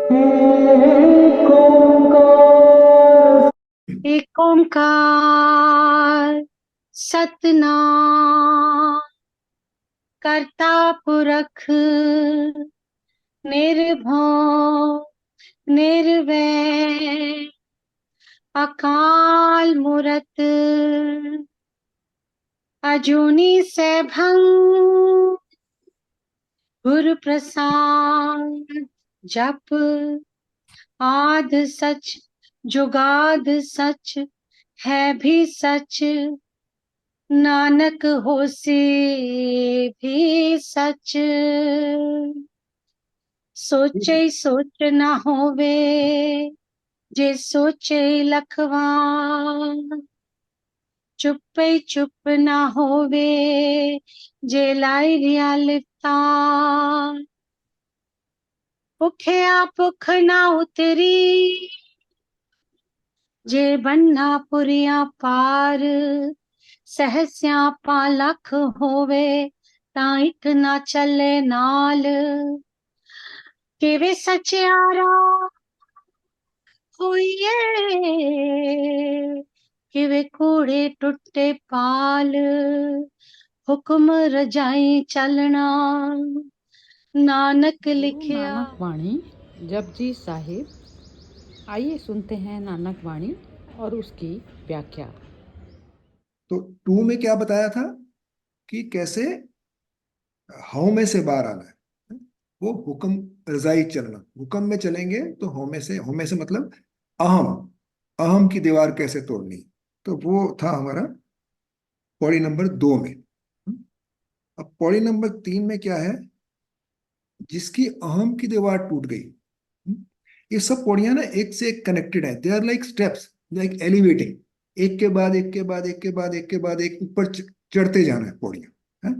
एक ओंकार सतनाम करता पुरख निर्भव निर्वैर अकाल मूरत अजूनी सैभं गुरु प्रसाद जप आद सच जुगाद सच है भी सच नानक होसी भी सच सोचे सोच न होवे जे सोचे लखवान चुप्पे चुप न होवे जे लाई रिया लिपता भुखिया भुख न उतरी जे बन्ना पुरिया पार सहस्या पालख होवे ता इक ना चले नाल किवे सचियारा होइए किवे कूड़े टुटे पाल हुक्म रजाई चलना नानक लिखिया। नानक वाणी जपजी साहिब। आइए सुनते हैं नानक वाणी और उसकी व्याख्या। तो 2 में क्या बताया था कि कैसे हव में से बाहर आना है। वो हुक्म रजाई चलना, हुक्म में चलेंगे तो हव में से मतलब अहम, अहम की दीवार कैसे तोड़नी। तो वो था हमारा पौड़ी नंबर 2 में। अब पौड़ी नंबर 3 में क्या है, जिसकी अहम की दीवार टूट गई। ये सब पौड़ियां ना एक से एक कनेक्टेड है, they are like steps, like elevating, एक के बाद एक के बाद एक के बाद एक के बाद एक ऊपर चढ़ते जाना है पौड़ियां, है।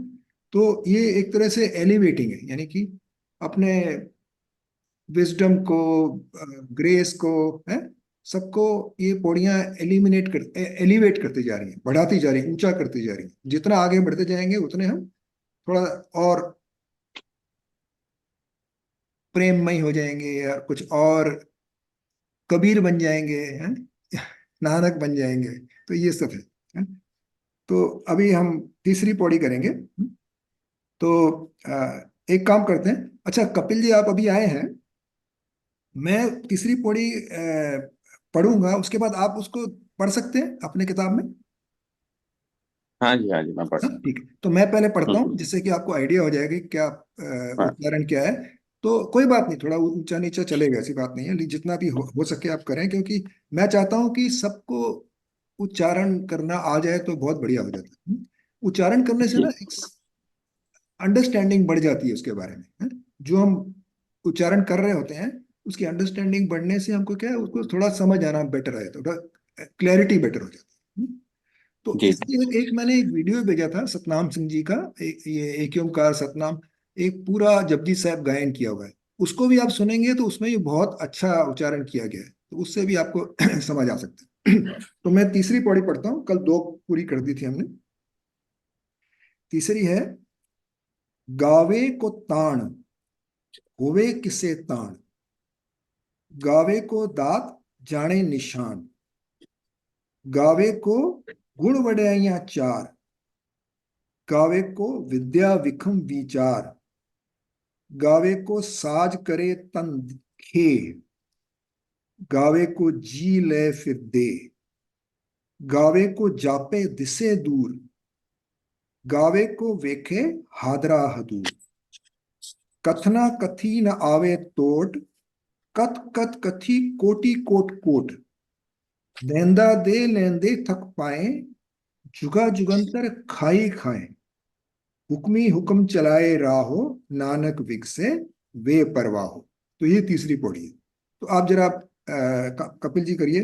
तो ये एक तरह से एलिवेटिंग है, यानी कि अपने विजडम को, ग्रेस को, है, सबको ये पौड़ियां एलिवेट करती जा रही हैं, बढ़ाती जा रही हैं, ऊंचा करती जा रही हैं। जितना आगे बढ़ते जाएंगे उतने हम थोड़ा और प्रेममय हो जाएंगे, या कुछ और कबीर बन जाएंगे, हैं, नानक बन जाएंगे। तो ये सब है। तो अभी हम तीसरी पौड़ी करेंगे। तो एक काम करते हैं, अच्छा कपिल जी आप अभी आए हैं, मैं तीसरी पौड़ी पढ़ूंगा, उसके बाद आप उसको पढ़ सकते हैं अपने किताब में। हाँ जी, हाँ जी, मैं पढ़ हाँ सकता ठीक है, तो मैं पहले पढ़ता हूँ हूँ। जिससे कि आपको आइडिया हो जाएगा कि क्या हाँ, उच्चारण क्या है। तो कोई बात नहीं, थोड़ा ऊंचा नीचा चलेगा, ऐसी बात नहीं है, लेकिन जितना भी हो सके आप करें, क्योंकि मैं चाहता हूँ कि सबको उच्चारण करना आ जाए तो बहुत बढ़िया हो जाता है। उच्चारण करने से जी ना एक अंडरस्टैंडिंग बढ़ जाती है उसके बारे में, है? जो हम उच्चारण कर रहे होते हैं उसकी अंडरस्टैंडिंग बढ़ने से हमको क्या है, उसको थोड़ा समझ आना बेटर है, थोड़ा क्लैरिटी बेटर हो जाती है। तो जी। इसकी एक मैंने एक वीडियो भेजा था सतनाम सिंह जी का, ये एक ओंकार सतनाम, एक पूरा जपजी साहब गायन किया हुआ है। उसको भी आप सुनेंगे तो उसमें ये बहुत अच्छा उच्चारण किया गया है, तो उससे भी आपको समझ आ सकता है। तो मैं तीसरी पौड़ी पढ़ता हूँ, कल 2 पूरी कर दी थी हमने। तीसरी है, गावे को ताण होवे किसे ताण, गावे को दात जाने निशान, गावे को गुण वड्याइयां चार, गावे को विद्या विखम विचार, गावे को साज करे तन खे, गावे को जी ले फिर दे, गावे को जापे दिसे दूर, गावे को वेखे हादरा हदूर, कथना कथी न आवे तोट, कथ कथ कथी कोटि कोट कोट, लेंदा दे लेंदे थक पाए, जुगा जुगंतर खाई खाए, हुक्मी हुक्म चलाए राहो, नानक विगसे वे परवाहो। तो ये तीसरी पौड़ी है। तो आप जरा कपिल जी करिए।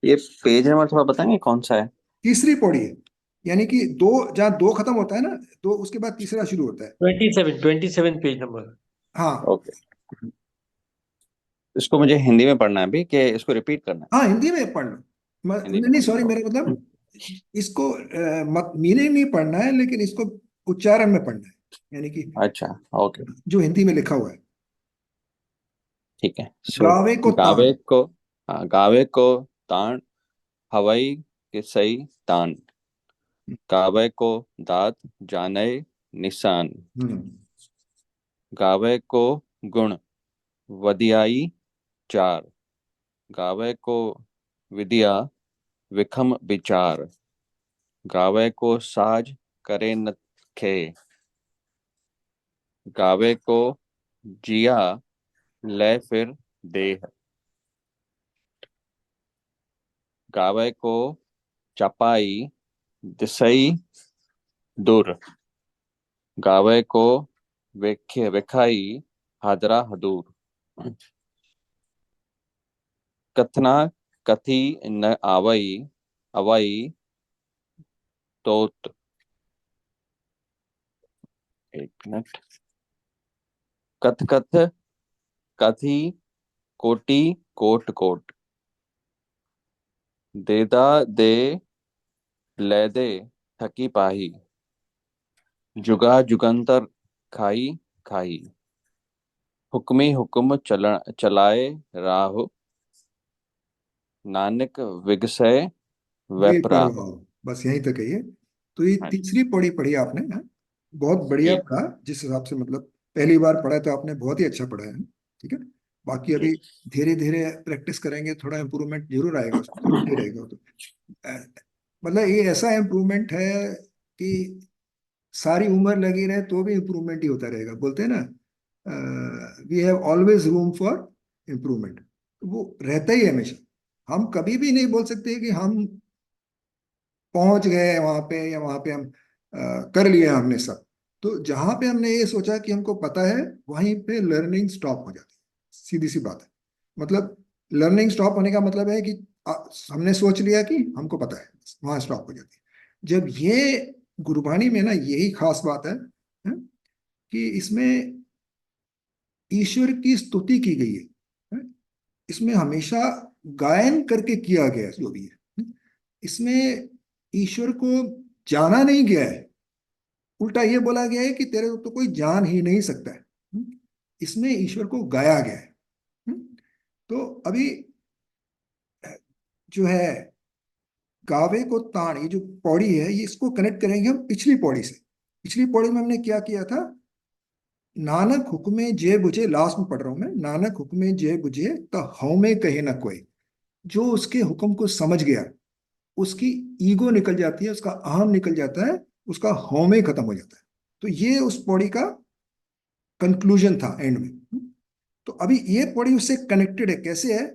ये पेज नंबर थोड़ा बताएंगे कौन सा है? तीसरी पौड़ी है, यानी कि दो, जहाँ 2 खत्म होता है ना, तो उसके बाद तीसरा शुरू होता है। 27 पेज नंबर। हाँ ओके, इसको मुझे हिंदी में पढ़ना है अभी कि इसको रिपीट करना है? हाँ, हिंदी में पढ़ लो। हिंदी नहीं में नहीं, पढ़ना सॉरी, है, मेरा ओके। मतलब इसको मत मीनिंग नहीं पढ़ना है, लेकिन इसको उच्चारण में पढ़ना है, यानी कि अच्छा, ओके। जो हिंदी में लिखा हुआ है। ठीक है। सो गावे को तान। गावे को, हाँ, गावे को तान हवाई के सही तान, गावे को दात जाने निशान, हम्म। गावे को गुण वधियाई चार, गावे को विद्या विखम विचार, गावे को साज करे न खे, गावे को जिया ले फिर देह, गावे को चपाई दिसई दूर, गावे को विखाई हादरा हदूर, कथना कथी न आवई अवई तोत, एक मिनट, कथ कथ कथी कोटि कोट कोट, देदा दे लेदे थकी पाही, जुगा जुगंतर खाई खाई, हुक्मी हुक्म चलाए राह, नानक विगसय वैपराह। बेपरवाह। बस यहीं तक है ये। तो ये हाँ तीसरी पौड़ी पढ़ी आपने, हाँ? बहुत बढ़िया जी पढ़ा, जिस हिसाब से मतलब पहली बार पढ़ा तो आपने बहुत ही अच्छा पढ़ा है। ठीक है। बाकी जी। अभी धीरे धीरे प्रैक्टिस करेंगे, थोड़ा इम्प्रूवमेंट जरूर आएगा उसमें, तो होते रहेगा वो तो। अ, मतलब ये ऐसा इम्प्रूवमेंट है कि सारी उम्र लगी रहे तो भी इम्प्रूवमेंट ही होता रहेगा। बोलते हैं ना, we have always room for improvement. वो रहता ही है हमेशा। हम कभी भी नहीं बोल सकते कि हम पहुंच गए वहां पे, या वहां पे हम कर लिया हमने सब। तो जहां पे हमने ये सोचा कि हमको पता है, वहीं पे लर्निंग स्टॉप हो जाती है। सीधी सी बात है। मतलब लर्निंग स्टॉप होने का मतलब है कि हमने सोच लिया कि हमको पता है, बस वहां स्टॉप हो जाती है। जब ये गुरबाणी में ना यही खास बात है कि इसमें ईश्वर की स्तुति की गई है। इसमें हमेशा गायन करके किया गया है जो भी है। इसमें ईश्वर को जाना नहीं गया है, उल्टा ये बोला गया है कि तेरे को तो कोई जान ही नहीं सकता है। इसमें ईश्वर को गाया गया है। तो अभी जो है गावे को ताण, ये जो पौड़ी है, ये इसको कनेक्ट करेंगे हम पिछली पौड़ी से। पिछली पौड़ी में हमने क्या किया था? नानक हुक्मे जे बुझे, लास्ट में पढ़ रहा हूं मैं, नानक हुक्मे जे बुझे तो हऊ में कहे ना कोई। जो उसके हुक्म को समझ गया, उसकी ईगो निकल जाती है, उसका अहम निकल जाता है, उसका हौमे खत्म हो जाता है। तो ये उस पौड़ी का कंक्लूजन था एंड में। तो अभी ये पौड़ी उससे कनेक्टेड है। कैसे है?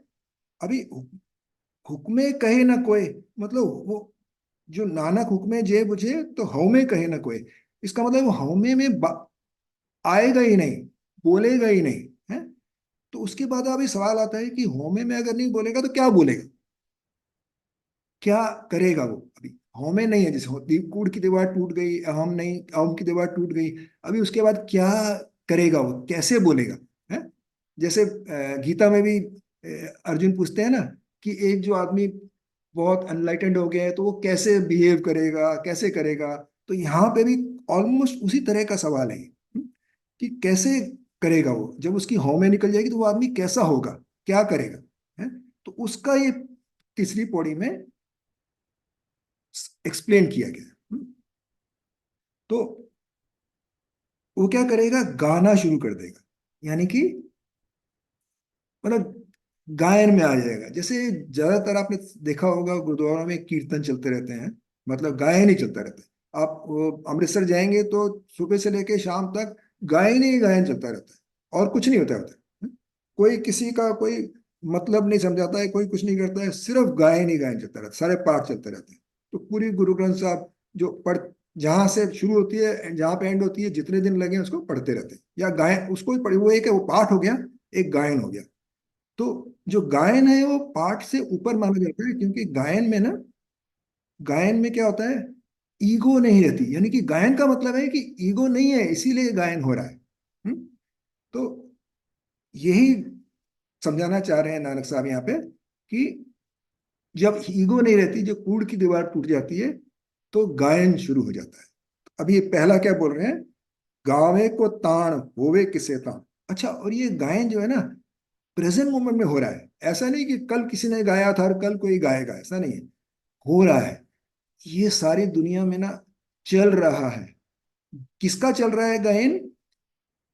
अभी हुक्मे कहे ना कोई, मतलब वो जो नानक हुक्मे जे बुझे तो हौमे कहे ना कोई, इसका मतलब वो हौमे में आएगा ही नहीं, बोलेगा ही नहीं है। तो उसके बाद अभी सवाल आता है कि हौमे में अगर नहीं बोलेगा तो क्या बोलेगा, क्या करेगा वो? अभी हौमे नहीं है, जैसे कूड़ की दीवार टूट गई, अहम नहीं, अहम की दीवार टूट गई। अभी उसके बाद क्या करेगा वो, कैसे बोलेगा? है जैसे गीता में भी अर्जुन पूछते हैं ना कि एक जो आदमी बहुत अनलाइटेंड हो गया है तो वो कैसे बिहेव करेगा, कैसे करेगा। तो यहाँ पे भी ऑलमोस्ट उसी तरह का सवाल है। कि कैसे करेगा वो, जब उसकी हौमे निकल जाएगी तो वो आदमी कैसा होगा, क्या करेगा। है तो उसका ये तीसरी पौड़ी में एक्सप्लेन किया गया। तो वो क्या करेगा? गाना शुरू कर देगा, यानी कि मतलब गायन में आ जाएगा। जैसे ज्यादातर आपने देखा होगा गुरुद्वारा में कीर्तन चलते रहते हैं, मतलब गायन ही चलता रहता है। आप वो अमृतसर जाएंगे तो सुबह से लेके शाम तक गायन ही गायन चलता रहता है, और कुछ नहीं होता। कोई किसी का कोई मतलब नहीं समझाता है, कोई कुछ नहीं करता है, सिर्फ गायन ही गायन चलता रहता है, सारे पाठ चलते रहते हैं। तो पूरी गुरु ग्रंथ साहब जो पढ़, जहां से शुरू होती है जहां पे एंड होती है, जितने दिन लगे उसको पढ़ते रहते हैं, या गायन उसको ही पढ़े। वो एक है, वो पाठ हो गया, एक गायन हो गया। तो जो गायन है वो पाठ से ऊपर माना जाता है, क्योंकि गायन में ना, गायन में क्या होता है, ईगो नहीं रहती। यानी कि गायन का मतलब है कि ईगो नहीं है, इसीलिए गायन हो रहा है। तो यही समझाना चाह रहे हैं नानक साहब यहाँ पे कि जब ईगो नहीं रहती, जो कूड़ की दीवार टूट जाती है, तो गायन शुरू हो जाता है। अभी ये पहला क्या बोल रहे हैं? गावे को ताण होवे किसे ताण। अच्छा, और ये गायन जो है ना, प्रेजेंट मोमेंट में हो रहा है। ऐसा नहीं कि कल किसी ने गाया था और कल कोई गाएगा, ऐसा नहीं है, हो रहा है। ये सारी दुनिया में ना चल रहा है। किसका चल रहा है गायन?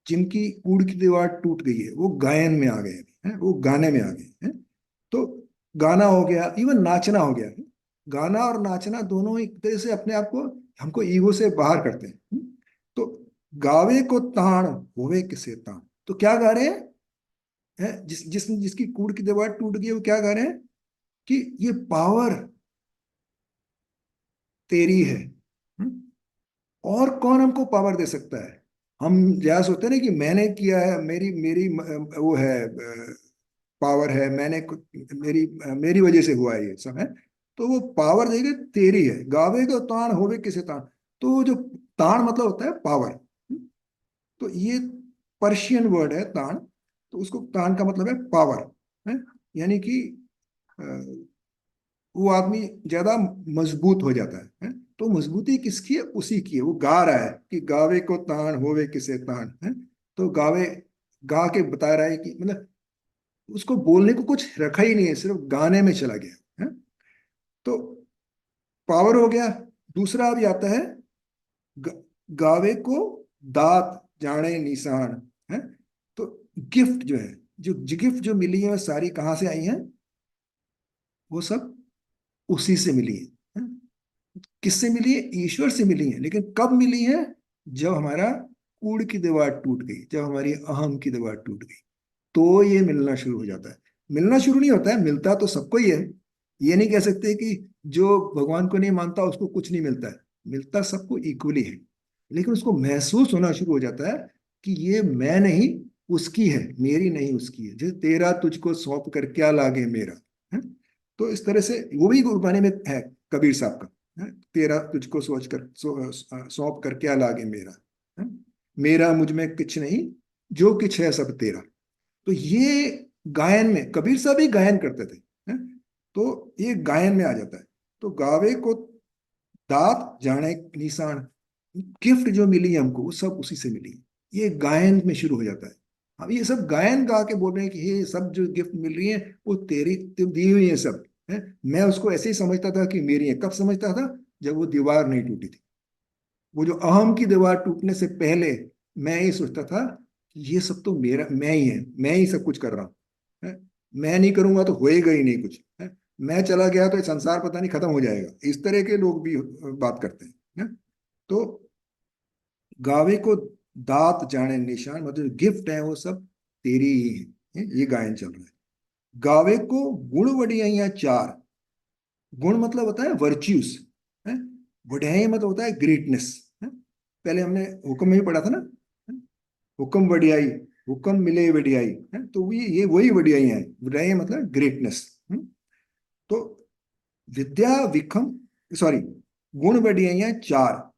जिनकी कूड़ की दीवार टूट गई है वो गायन में आ गए हैं, वो गाने में आ गए हैं। तो गाना हो गया, इवन नाचना हो गया। गाना और नाचना दोनों एक तरह से अपने आप को, हमको ईगो से बाहर करते हैं। तो गावे को ताण होवे किसे ताण, तो क्या गा रहे हैं? जिसकी कूड़ की दीवार टूट गई है वो क्या गा रहे हैं? कि ये पावर तेरी है। और कौन हमको पावर दे सकता है? हम जहाँ सोचते हैं ना कि मैंने किया है, मेरी मेरी वो है, पावर है, मेरी मेरी वजह से हुआ है ये सब है। तो वो पावर देगी तेरी है। गावे को ताण होवे किसे ताण, तो जो ताण मतलब होता है पावर। तो ये पर्शियन वर्ड है ताण, तो उसको ताण का मतलब है पावर है। यानी कि अ, वो आदमी ज्यादा मजबूत हो जाता है। तो मजबूती किसकी है? उसी की है। वो गा रहा है कि गावे को ताण होवे किसे ताण है। तो गावे, गा के बता रहा है कि मतलब उसको बोलने को कुछ रखा ही नहीं है, सिर्फ गाने में चला गया है। तो पावर हो गया। दूसरा अभी आता है ग, गावे को दात जाने निशान है। तो गिफ्ट जो है, जो गिफ्ट जो मिली है वो सारी कहाँ से आई है? वो सब उसी से मिली है। किससे मिली है? ईश्वर से मिली है। लेकिन कब मिली है? जब हमारा कूड़ की दीवार टूट गई, जब हमारी अहम की दीवार टूट गई, तो ये मिलना शुरू हो जाता है। मिलना शुरू नहीं होता है, मिलता तो सबको ही है। ये नहीं कह सकते कि जो भगवान को नहीं मानता उसको कुछ नहीं मिलता है। मिलता सबको इक्वली है। लेकिन उसको महसूस होना शुरू हो जाता है कि ये मैं नहीं, उसकी है, मेरी नहीं उसकी है। जैसे तेरा तुझको सौंप कर क्या लागे मेरा है। तो इस तरह से वो भी गुरबानी में है, कबीर साहब का है, तेरा तुझको सोच कर सौंप कर क्या लागे मेरा है? मेरा मुझ में कुछ नहीं, जो कुछ है सब तेरा। तो ये गायन में कबीर साहब ही गायन करते थे हैं? तो ये गायन में आ जाता है। तो गावे को दात जाने निशान, गिफ्ट जो मिली है हमको वो सब उसी से मिली है। ये गायन में शुरू हो जाता है। अब ये सब गायन गा के बोल रहे हैं कि ये सब जो गिफ्ट मिल रही है वो तेरी दी हुई है सब है। मैं उसको ऐसे ही समझता था कि मेरी है। कब समझता था? जब वो दीवार नहीं टूटी थी। वो जो अहम की दीवार टूटने से पहले मैं ये सोचता था कि ये सब तो मेरा, मैं ही है, मैं ही सब कुछ कर रहा हूँ है? मैं नहीं करूंगा तो होएगा ही नहीं कुछ है। मैं चला गया तो ये संसार पता नहीं खत्म हो जाएगा। इस तरह के लोग भी बात करते हैं। तो गावे को दात जाने निशान, मतलब गिफ्ट है वो सब तेरी ही है। ये गायन चल रहा है। गावे को गुण वडियाइयां चार। गुण मतलब होता है वर्च्यूज है। वडियाई मतलब होता है ग्रेटनेस है। पहले हमने हुक्म में ही पढ़ा था ना, है? हुक्म वडियाई, हुक्म मिले वडियाई है। तो ये वही वडियाई है। वडियाई मतलब ग्रेटनेस। तो विद्या विक्रम, सॉरी, गुण वडियाइयां चार।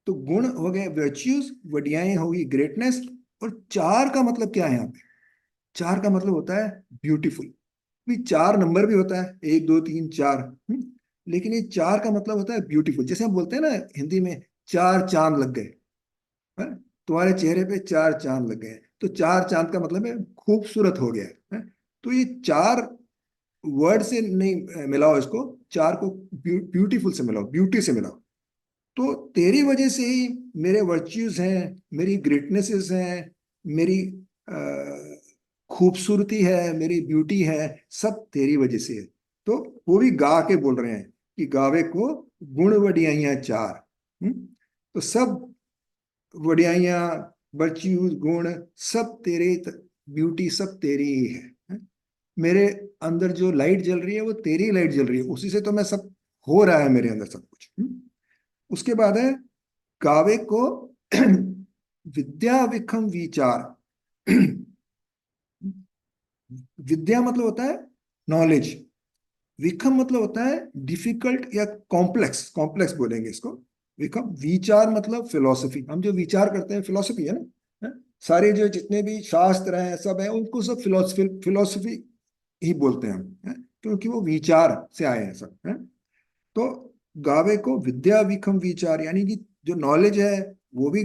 तो गुण हो गए वर्च्यूज, वडियाएं होगी ग्रेटनेस। और चार का मतलब क्या है यहाँ पे? चार का मतलब होता है ब्यूटीफुल। भी चार नंबर भी होता है, एक दो तीन चार। लेकिन ये चार का मतलब होता है ब्यूटीफुल। जैसे हम बोलते हैं ना हिंदी में, चार चांद लग गए है? तुम्हारे चेहरे पे चार चांद लग गए। तो चार चांद का मतलब है खूबसूरत हो गया है। तो ये चार वर्ड से नहीं मिलाओ इसको, चार को ब्यूटीफुल से मिलाओ, ब्यूटी से मिलाओ। तो तेरी वजह से ही मेरे वर्च्यूज हैं, मेरी ग्रेटनेसेस हैं, मेरी खूबसूरती है, मेरी ब्यूटी है, सब तेरी वजह से है। तो वो भी गा के बोल रहे हैं कि गावे को गुण वडियाइयां चार। तो सब वडियाइयां, वर्च्यूज, गुण सब तेरे, ब्यूटी सब तेरी ही है। मेरे अंदर जो लाइट जल रही है वो तेरी लाइट जल रही है, उसी से तो मैं सब हो रहा है मेरे अंदर सब कुछ। उसके बाद है गावे को विद्या विखम विचार। विद्या मतलब होता है नॉलेज, विखम मतलब होता है डिफिकल्ट या कॉम्प्लेक्स, कॉम्प्लेक्स बोलेंगे इसको। विखम, विचार मतलब फिलोसफी। हम जो विचार करते हैं फिलोसफी है ना, है? सारे जो जितने भी शास्त्र हैं सब है, उनको सब फिलोसफी फिलोसफी ही बोलते हैं हम है? क्योंकि वो विचार से आए हैं सब है? तो गावे को विद्या विखम विचार, यानी कि जो नॉलेज है वो भी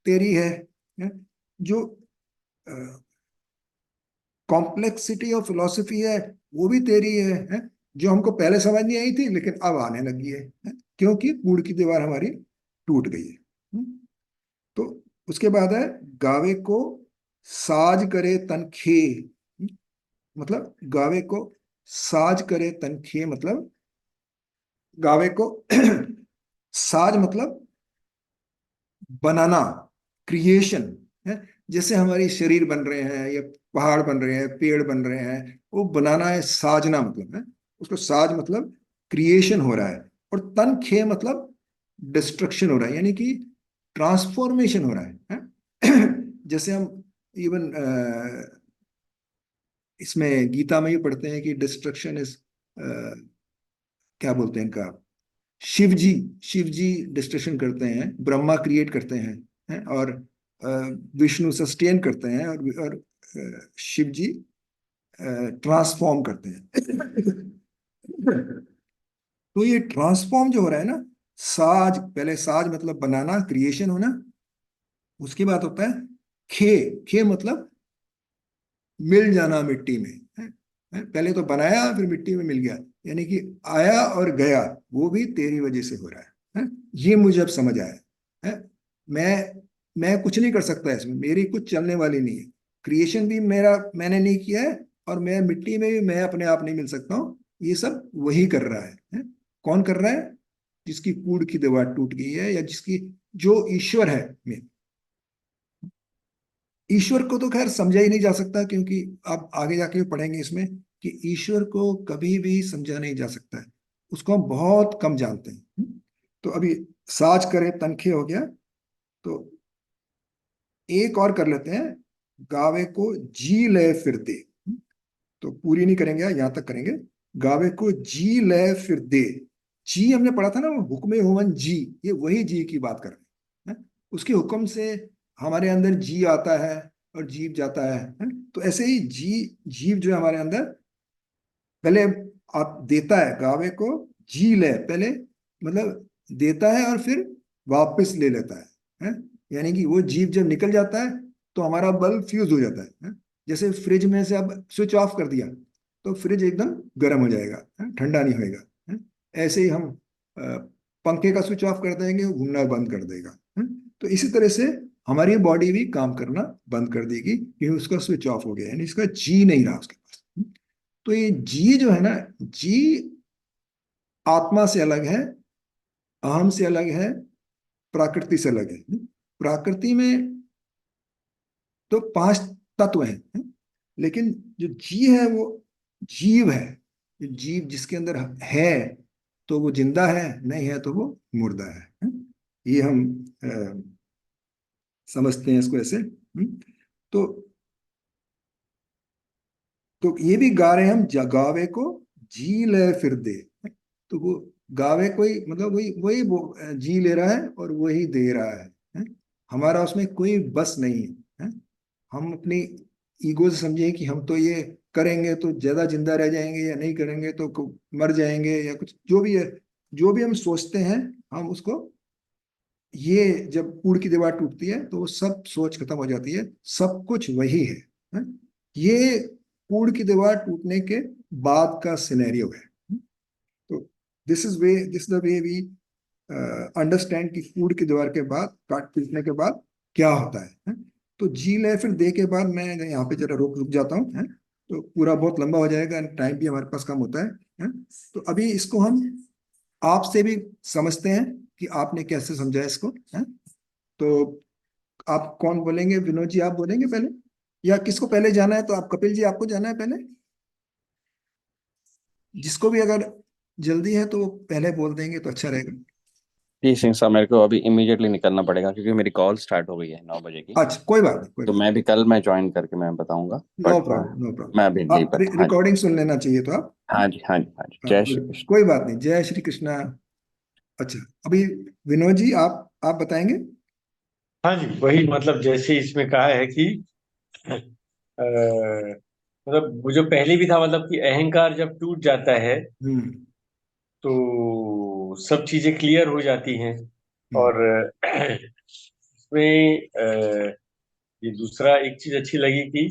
तेरी है? जो, अ, कॉम्प्लेक्सिटी ऑफ फिलोसफी है वो भी तेरी है, जो हमको पहले समझ नहीं आई थी लेकिन अब आने लगी है, क्योंकि कूड़ की दीवार हमारी टूट गई है। तो उसके बाद है गावे को साज करे तनखे, मतलब गावे को साज करे तनखे, मतलब गावे को साज मतलब बनाना, क्रिएशन है। जैसे हमारी शरीर बन रहे हैं या पहाड़ बन रहे हैं, पेड़ बन रहे हैं, वो बनाना है, साजना मतलब है उसको, साज मतलब क्रिएशन हो रहा है। और तन खे मतलब डिस्ट्रक्शन हो रहा है, यानी कि ट्रांसफॉर्मेशन हो रहा है? जैसे हम इवन इसमें गीता में ही पढ़ते हैं कि डिस्ट्रक्शन इज, क्या बोलते हैं इनका, शिव जी, शिव जी डिस्ट्रक्शन करते हैं, ब्रह्मा क्रिएट करते हैं, और अ, विष्णु सस्टेन करते हैं, और शिव जी ट्रांसफॉर्म करते हैं। तो ये ट्रांसफॉर्म जो हो रहा है ना, साज, पहले साज मतलब बनाना, क्रिएशन होना, उसके बाद होता है खे, खे मतलब मिल जाना मिट्टी में, पहले तो बनाया फिर मिट्टी में मिल गया, यानी कि आया और गया वो भी तेरी वजह से हो रहा है? ये मुझे अब समझ आया है। मैं कुछ नहीं कर सकता इसमें, मेरी कुछ चलने वाली नहीं है, क्रिएशन भी मेरा मैंने नहीं किया है, और मैं मिट्टी में भी मैं अपने आप नहीं मिल सकता हूँ, ये सब वही कर रहा है? कौन कर रहा है? जिसकी कूड़ की दीवार टूट गई है, या जिसकी, जो ईश्वर है। ईश्वर को तो खैर समझा ही नहीं जा सकता, क्योंकि आप आगे जाके पढ़ेंगे इसमें कि ईश्वर को कभी भी समझा नहीं जा सकता है, उसको हम बहुत कम जानते हैं। तो अभी साज करे तनखे हो गया, तो एक और कर लेते हैं, गावे को जी ले फिर दे। तो पूरी नहीं करेंगे, यहां तक करेंगे, गावे को जी ले फिर दे। जी हमने पढ़ा था ना, वो हुक्मे हुवन जी, ये वही जी की बात कर रहे हैं। उसके हुक्म से हमारे अंदर जी आता है और जीव जाता है? तो ऐसे ही जीव जो है हमारे अंदर, पहले आप देता है, गावे को जी ले, पहले मतलब देता है और फिर वापस ले लेता है? यानी कि वो जीव जब निकल जाता है तो हमारा बल्ब फ्यूज हो जाता है? जैसे फ्रिज में से अब स्विच ऑफ कर दिया तो फ्रिज एकदम गर्म हो जाएगा, ठंडा नहीं होएगा, ऐसे ही हम पंखे का स्विच ऑफ कर देंगे, वो घूमना बंद कर देगा। तो इसी तरह से हमारी बॉडी भी काम करना बंद कर देगी, क्योंकि उसका स्विच ऑफ हो गया, यानी इसका जी नहीं रहा उसके पास। तो ये जी जो है ना, जी आत्मा से अलग है, अहम से अलग है, प्रकृति से अलग है। प्रकृति में तो पांच तत्व हैं, लेकिन जो जी है वो जीव है। जो जीव जिसके अंदर है तो वो जिंदा है, नहीं है तो वो मुर्दा है। ये हम समझते हैं इसको ऐसे। तो तो ये भी गा रहे हैं हम, गावे को जी ले फिर दे। तो वो गावे कोई मतलब वही वही वो जी ले रहा है और वही दे रहा है? हमारा उसमें कोई बस नहीं है? हम अपनी ईगो से समझे कि हम तो ये करेंगे तो ज्यादा जिंदा रह जाएंगे, या नहीं करेंगे तो मर जाएंगे, या कुछ जो भी है, जो भी हम सोचते हैं, हम उसको, ये जब कूड़ की दीवार टूटती है तो वो सब सोच खत्म हो जाती है, सब कुछ वही है? ये कूड़ की दीवार टूटने के बाद का सिनेरियो है। तो this the way we understand कि कूड़ की दीवार के बाद, काट पीटने के बाद क्या होता है? तो जी ले फिर दे के बाद मैं यहाँ पे जरा रुक रुक जाता हूँ, तो पूरा बहुत लंबा हो जाएगा, टाइम भी हमारे पास कम होता है? तो अभी इसको हम आपसे भी समझते हैं कि आपने कैसे समझा इसको, है? तो आप कौन बोलेंगे? विनोद जी आप बोलेंगे पहले, या किसको पहले जाना है? तो आप कपिल जी, आपको जाना है पहले? जिसको भी अगर जल्दी है तो वो पहले बोल देंगे तो अच्छा रहेगा। जी सिंह साहब, मेरे को अभी इमीडिएटली निकलना पड़ेगा क्योंकि मेरी कॉल स्टार्ट हो गई है 9 बजे की। अच्छा, कोई बात नहीं, कोई तो बात मैं भी कल मैं ज्वाइन करके मैं बताऊंगा, नो बट प्रॉब्लम, नो मैं अभी प्रॉब्लम, नहीं आप पर। हाँ जी, रिकॉर्डिंग सुन लेना चाहिए तो आप। हाँ जी, हाँ जी, हाँ जी, हाँ, जय श्री कृष्ण। कोई बात नहीं, जय श्री कृष्णा। अच्छा, अभी विनोद जी आप बताएंगे। हाँ जी, वही मतलब जैसे इसमें कहा है कि मतलब वो जो पहले भी था, मतलब कि अहंकार जब टूट जाता है हम्म। तो सब चीजें क्लियर हो जाती हैं। हम्म। और इसमें ये दूसरा एक चीज अच्छी लगी कि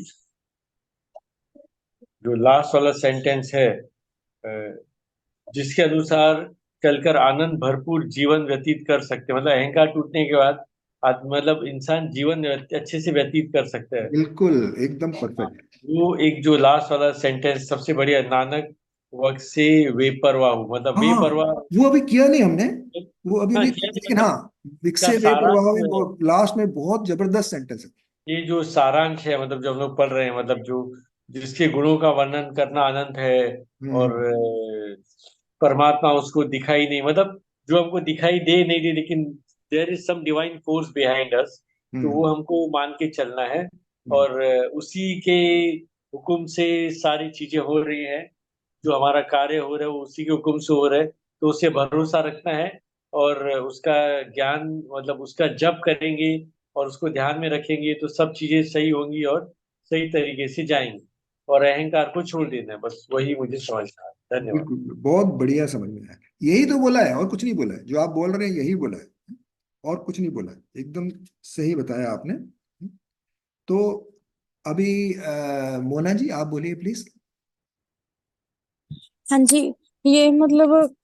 जो लास्ट वाला सेंटेंस है, जिसके अनुसार चलकर आनंद भरपूर जीवन व्यतीत कर सकते हैं, मतलब अहंकार टूटने के बाद मतलब इंसान जीवन अच्छे से व्यतीत कर सकता है। बिल्कुल एकदम हाँ, परफेक्ट। वो एक जो लास्ट वाला सेंटेंस सबसे बढ़िया, नानक वक्त से बेपरवाह हूँ, मतलब हाँ, बेपरवाह। वो अभी किया नहीं हमने, वो अभी हाँ, भी, किया नहीं, लेकिन मतलब हाँ, इसका विकसे वे सारांश प्रभाव है। लास्ट में बहुत जबरदस्त सेंटेंस है। ये जो सारांश है, मतलब जो हम लोग पढ़ रहे हैं, मतलब जो जिसके गुणों का वर्णन करना अनंत है, और हम्म परमात्मा उसको दिखाई नहीं, मतलब जो हमको दिखाई दे नहीं दे, लेकिन there is some divine force behind us, तो वो हम्म हमको मान के चलना है। हम्म, और उसी के हुक्म से सारी चीजें हो रही हैं, जो हमारा कार्य हो रहा है वो उसी के हुक्म से हो रहा है, तो उससे भरोसा रखना है। और उसका ज्ञान, मतलब उसका जप करेंगे और उसको ध्यान में रखेंगे, तो सब चीजें सही होंगी और सही तरीके से जाएंगी। और अहंकार को छोड़ देना है, बस वही मुझे समझना है। धन्यवाद। बिल्कुल बहुत बढ़िया समझ में आया। यही तो बोला है और कुछ नहीं बोला है, जो आप बोल रहे हैं यही बोला है, और कुछ नहीं बोला है, एकदम सही बताया आपने। तो अभी मोना जी आप बोलिए प्लीज। हाँ जी। ये मतलब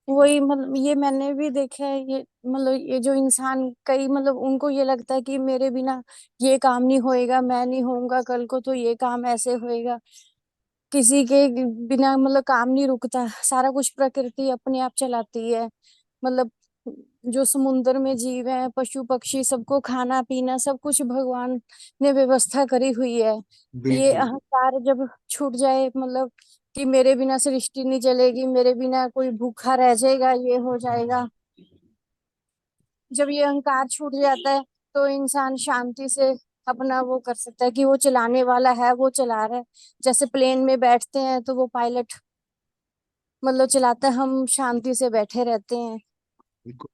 वही, मतलब ये मैंने भी देखा है, ये मतलब ये जो इंसान कई मतलब उनको ये लगता है कि मेरे बिना ये काम नहीं होएगा, मैं नहीं होऊंगा कल को तो ये काम ऐसे होएगा। किसी के बिना मतलब काम नहीं रुकता, सारा कुछ प्रकृति अपने आप चलाती है। मतलब जो समुद्र में जीव है, पशु पक्षी, सबको खाना पीना सब कुछ भगवान ने व्यवस्था करी हुई है। ये बिल्कुल अहंकार जब छूट जाए, मतलब कि मेरे बिना सृष्टि नहीं चलेगी, मेरे बिना कोई भूखा रह जाएगा, ये हो जाएगा, जब ये अहंकार छूट जाता है तो इंसान शांति से अपना वो कर सकता है कि वो चलाने वाला है, वो चला रहा है। जैसे प्लेन में बैठते हैं तो वो पायलट मतलब चलाता है, हम शांति से बैठे रहते हैं। बिल्कुल,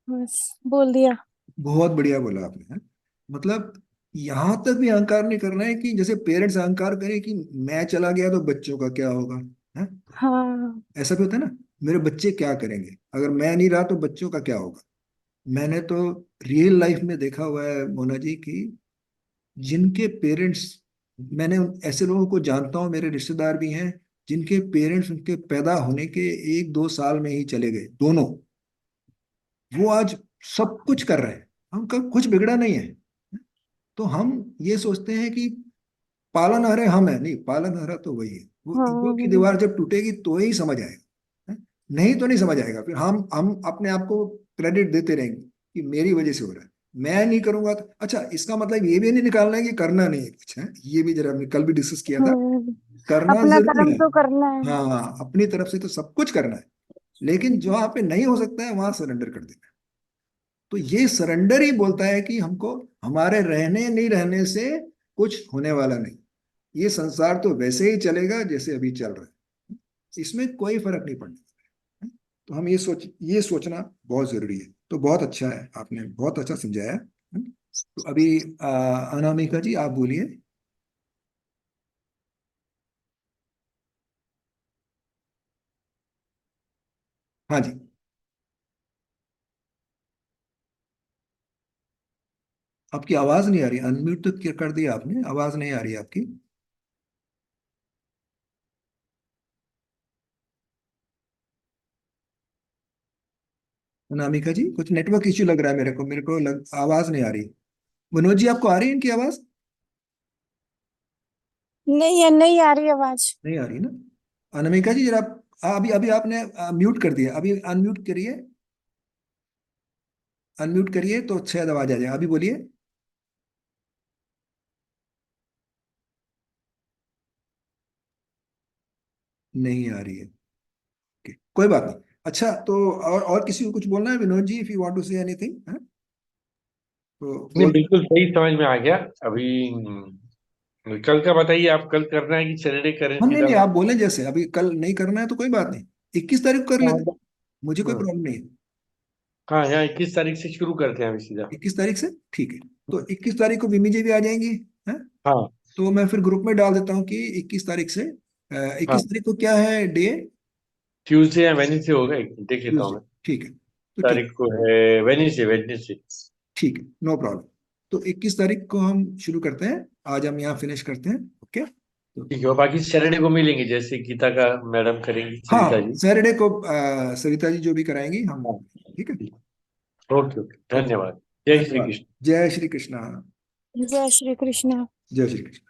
बस बोल दिया। बहुत बढ़िया बोला आपने, हैं? मतलब यहां तक भी अहंकार नहीं करना है कि जैसे पेरेंट्स अहंकार करें कि मैं चला गया तो बच्चों का क्या होगा, है? हाँ। ऐसा भी होता है ना, मेरे बच्चे क्या करेंगे अगर मैं नहीं रहा तो बच्चों का क्या होगा। मैंने तो रियल लाइफ में देखा हुआ है मोना जी की, जिनके पेरेंट्स, मैंने ऐसे लोगों को जानता हूँ, मेरे रिश्तेदार भी हैं, जिनके पेरेंट्स उनके पैदा होने के 1-2 साल में ही चले गए दोनों। वो आज सब कुछ कर रहे हैं, उनका कुछ बिगड़ा नहीं है। तो हम ये सोचते हैं कि पालनहारे हम है, नहीं, पालनहारा तो वही है। वो ईगो की हाँ। दीवार जब टूटेगी तो ही समझ आएगा, है? नहीं तो नहीं समझ आएगा। फिर हम अपने आप को क्रेडिट देते रहेंगे कि मेरी वजह से हो रहा है, मैं नहीं करूंगा तो अच्छा। इसका मतलब ये भी नहीं निकालना है कि करना नहीं है कुछ, है? ये भी जरा हमने कल भी डिस्कस किया था। हम्म, करना अपना जरूर कर्म है, तो करना है। हाँ, अपनी तरफ से तो सब कुछ करना है, लेकिन जहाँ पे नहीं हो सकता है वहां सरेंडर कर देना है। तो ये सरेंडर ही बोलता है कि हमको हमारे रहने नहीं रहने से कुछ होने वाला नहीं, ये संसार तो वैसे ही चलेगा जैसे अभी चल रहा है, इसमें कोई फर्क नहीं पड़ने वाला है। तो हम ये सोचना बहुत जरूरी है। तो बहुत अच्छा है, आपने बहुत अच्छा समझाया, है? तो अभी अनामिका जी आप बोलिए। हाँ जी, आपकी आवाज नहीं आ रही, अनम्यूट तो कर दिया आपने, आवाज नहीं आ रही आपकी। अनामिका जी कुछ नेटवर्क इश्यू लग रहा है आवाज नहीं आ रही। मनोज जी आपको आ रही है इनकी आवाज? नहीं है, नहीं आ रही आवाज। नहीं आ रही ना। अनामिका जी जरा अभी अभी आपने म्यूट कर दिया, अभी अनम्यूट करिए, अनम्यूट करिए तो शायद आवाज आ जाए, अभी बोलिए। नहीं आ रही है, ओके, कोई बात नहीं। अच्छा, तो और किसी को कुछ बोलना है Vinod ji, if you want to say anything, तो नहीं, बोल। बिल्कुल सही समझ में आ गया। अभी कल का बताइए, आप कल करना है कि सैटरडे करें हम नहीं सीधा? नहीं, आप बोलें जैसे, अभी कल नहीं करना है तो कोई बात नहीं, 21 तारीख को कर हाँ, लेते, मुझे कोई प्रॉब्लम नहीं है। हाँ, यहाँ 21 तारीख से शुरू करते हैं अभी सीधा। 21 तारीख से ठीक है, तो 21 तारीख को विमी जी भी आ जाएंगी, है? हाँ, तो मैं फिर ग्रुप में डाल देता हूँ कि 21 तारीख से, हाँ, 21 तारीख को क्या है डे? ट्यूसडे या वेडनेसडे होगा, देख लेता हूँ ट्यूसडे, मैं। ठीक है, तो ठीक, तारीख को है वेडनेसडे, वेडनेसडे। ठीक है, नो प्रॉब्लम। तो 21 तारीख को हम शुरू करते हैं, आज हम यहाँ फिनिश करते हैं, ओके। ठीक है, और बाकी सैटरडे को मिलेंगे जैसे गीता का मैडम करेंगी, हाँ, सरिता जी। सैटरडे को सरिता जी जो भी कराएंगी हम, ठीक है। ओके ओके, धन्यवाद। जय श्री धन्यवाद। कृष्ण। जय श्री कृष्णा। जय श्री कृष्ण। जय श्री कृष्ण।